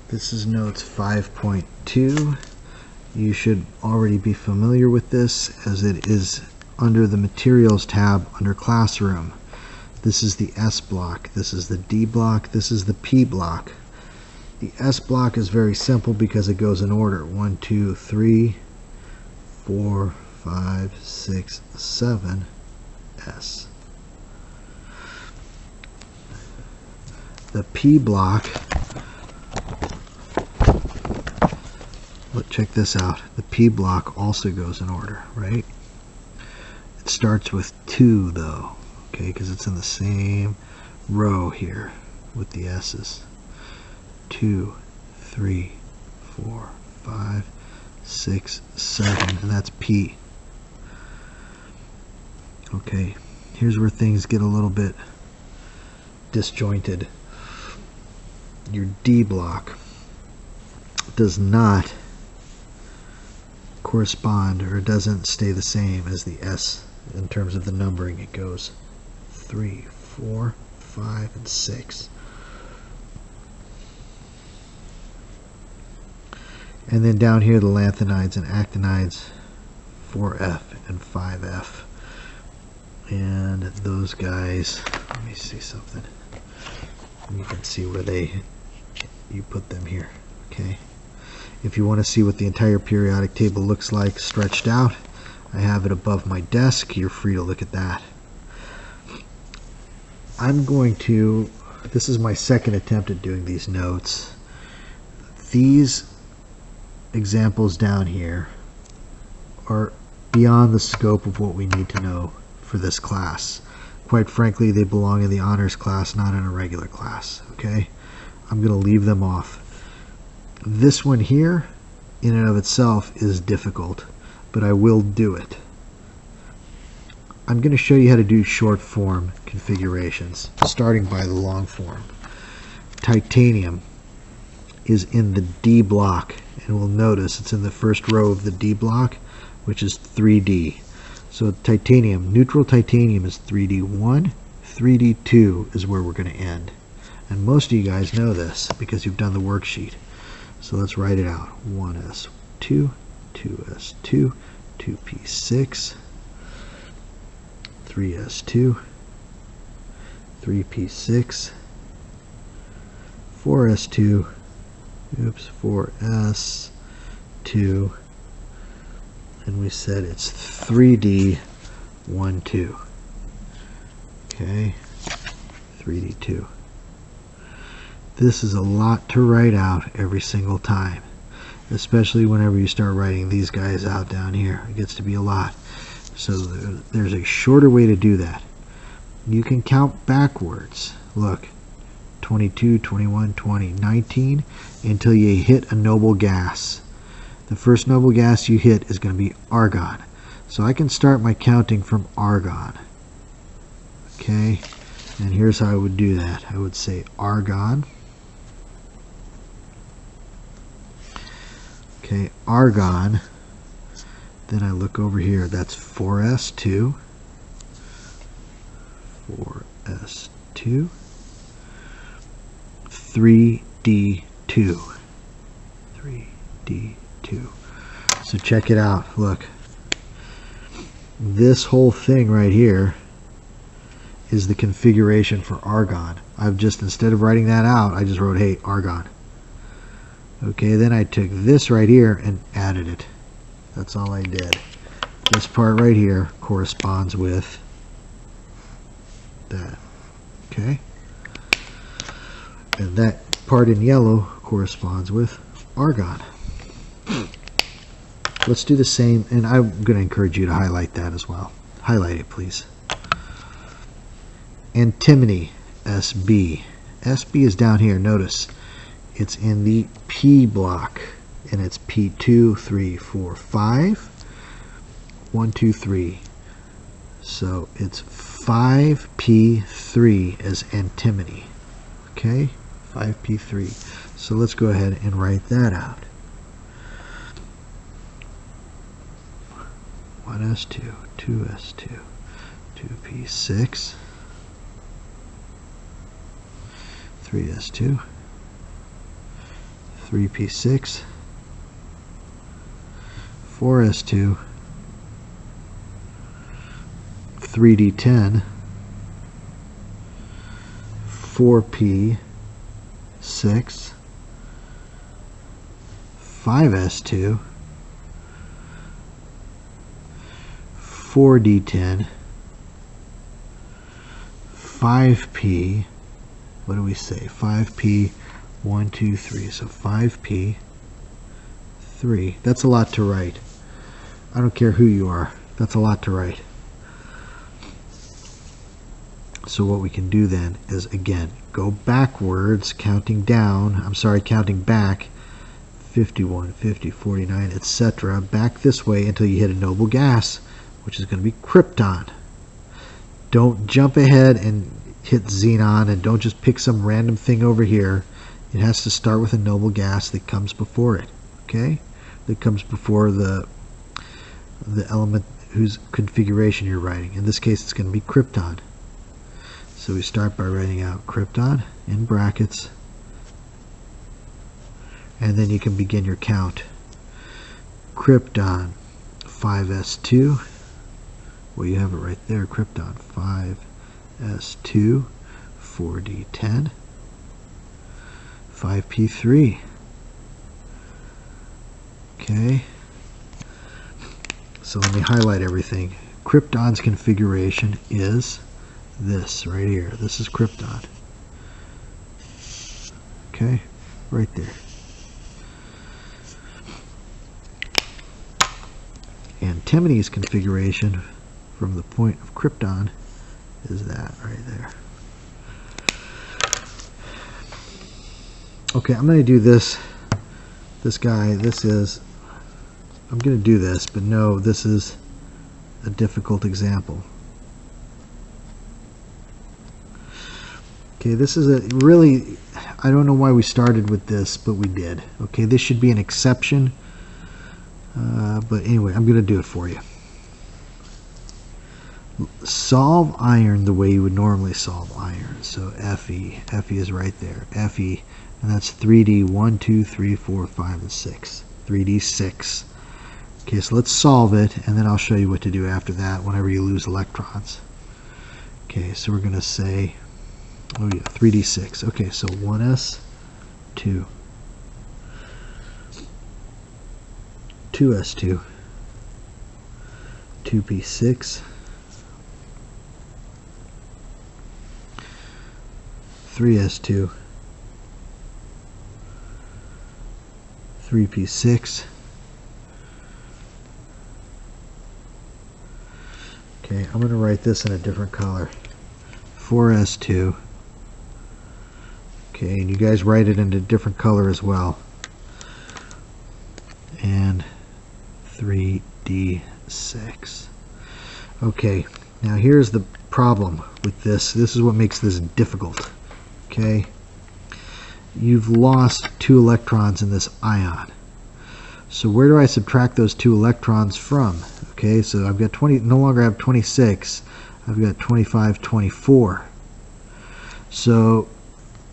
This is notes 5.2. You should already be familiar with this as it is under the Materials tab under Classroom. This is the S block, this is the D block, this is the P block. The S block is very simple because it goes in order. 1, 2, 3, 4, 5, 6, 7, S. The P block, check this out. The P block also goes in order, right? It starts with 2 though, okay, because it's in the same row here with the S's. 2, 3, 4, 5, 6, 7, and that's P. Okay, here's where things get a little bit disjointed. Your D block does not correspond, or it doesn't stay the same as the S in terms of the numbering. It goes 3, 4, 5, and 6. And then down here the lanthanides and actinides, 4F and 5F. And those guys, let me see something. You can see where you put them here, okay? If you want to see what the entire periodic table looks like stretched out, I have it above my desk. You're free to look at that. This is my second attempt at doing these notes. These examples down here are beyond the scope of what we need to know for this class. Quite frankly, they belong in the honors class, not in a regular class, okay? I'm going to leave them off. This one here, in and of itself, is difficult, but I will do it. I'm going to show you how to do short form configurations, starting by the long form. Titanium is in the D block, and we'll notice it's in the first row of the D block, which is 3D. So titanium, neutral titanium is 3D1, 3D2 is where we're going to end. And most of you guys know this because you've done the worksheet. So let's write it out. 1s2, 2s2, 2p6, 3s2, 3p6, 4s2, 4s2, and we said it's 3D 1, 2. Okay, 3D2. This is a lot to write out every single time, especially whenever you start writing these guys out down here. It gets to be a lot. So there's a shorter way to do that. You can count backwards. Look, 22, 21, 20, 19, until you hit a noble gas. The first noble gas you hit is going to be argon. So I can start my counting from argon. Okay, and here's how I would do that. I would say argon. Okay, argon. Then I look over here. That's 4s2. 4s2. 3d2. 3d2. So check it out. Look. This whole thing right here is the configuration for argon. I've just, instead of writing that out, I just wrote, hey, argon. Okay, then I took this right here and added it. That's all I did. This part right here corresponds with that. Okay? And that part in yellow corresponds with argon. Let's do the same, and I'm going to encourage you to highlight that as well. Highlight it, please. Antimony, SB. SB is down here. Notice it's in the P block, and it's P2, 3, 4, 5. 1, 2, 3. So it's 5P3 as antimony. Okay? 5P3. So let's go ahead and write that out. 1s2, 2s2, 2p6, 3s2, 3p6, 4s2, 3d10, 4p6, 5s2, 4d10, 5p, what do we say, 5p, 1, 2, 3, so 5p, 3, that's a lot to write. I don't care who you are, that's a lot to write. So what we can do then is, again, go backwards, counting back, 51, 50, 49, etc., back this way until you hit a noble gas, which is going to be krypton. Don't jump ahead and hit xenon, and don't just pick some random thing over here. It has to start with a noble gas that comes before it, okay? That comes before the element whose configuration you're writing. In this case, it's going to be krypton. So we start by writing out krypton in brackets, and then you can begin your count. Krypton 5s2, well, you have it right there, krypton 5s2, 4d10, 5p3. Okay, so let me highlight everything. Krypton's configuration is this right here. This is krypton. Okay, right there. Antimene's configuration from the point of krypton is that right there. Okay, I'm going to do this guy. I'm going to do this, but no, this is a difficult example. Okay, this is I don't know why we started with this, but we did. Okay, this should be an exception, but anyway, I'm going to do it for you. Solve iron the way you would normally solve iron. So Fe is right there. Fe, and that's 3D 1, 2, 3, 4, 5, and 6. 3D 6. Okay, so let's solve it, and then I'll show you what to do after that whenever you lose electrons. Okay, so we're going to say, oh yeah, 3d6. Okay, so 1s2, 2s2, 2p6, 3s2, 3p6. Okay, I'm going to write this in a different color. 4s2. Okay, and you guys write it in a different color as well. And 3d6. Okay, now here's the problem with this. This is what makes this difficult. Okay, you've lost 2 electrons in this ion. So where do I subtract those 2 electrons from? Okay, so I've got 20, no longer have 26, I've got 25, 24. So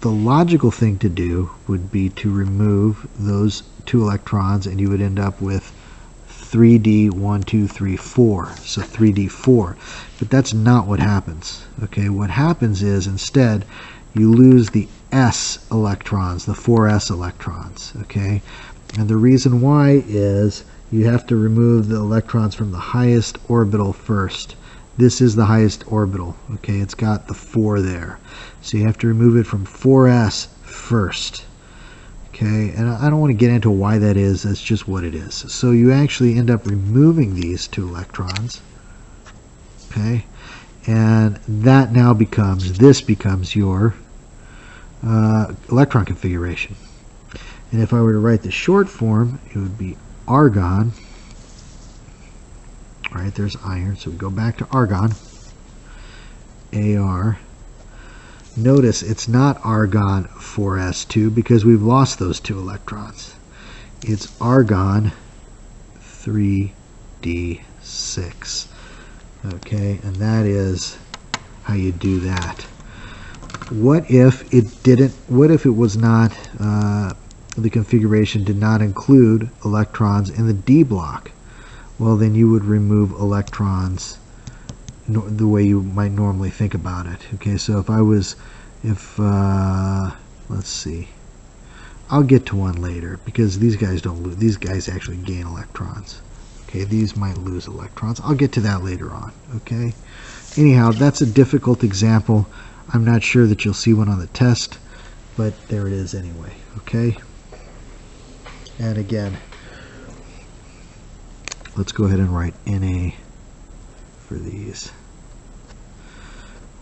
the logical thing to do would be to remove those 2 electrons, and you would end up with 3d 1, 2, 3, 4. So 3d4. But that's not what happens. Okay, what happens is instead you lose the s electrons, the 4s electrons. Okay, and the reason why is you have to remove the electrons from the highest orbital first. This is the highest orbital. Okay, it's got the 4 there. So you have to remove it from 4s first. Okay, and I don't want to get into why that is. That's just what it is. So you actually end up removing these 2 electrons. Okay, and that now becomes your electron configuration. And if I were to write the short form, it would be argon. All right, there's iron, so we go back to argon. Ar. Notice it's not argon 4s2 because we've lost those 2 electrons. It's argon 3d6. Okay, and that is how you do that. What if it didn't? What if it was not the configuration did not include electrons in the D block, well, then you would remove electrons the way you might normally think about it. Okay, so let's see, I'll get to one later because these guys don't lose. These guys actually gain electrons. Okay, these might lose electrons. I'll get to that later on. Okay. Anyhow, that's a difficult example. I'm not sure that you'll see one on the test, but there it is anyway. Okay. And again, let's go ahead and write Na for these.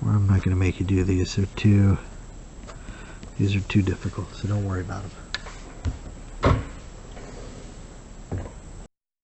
Or I'm not going to make you do these. These are too difficult, so don't worry about them.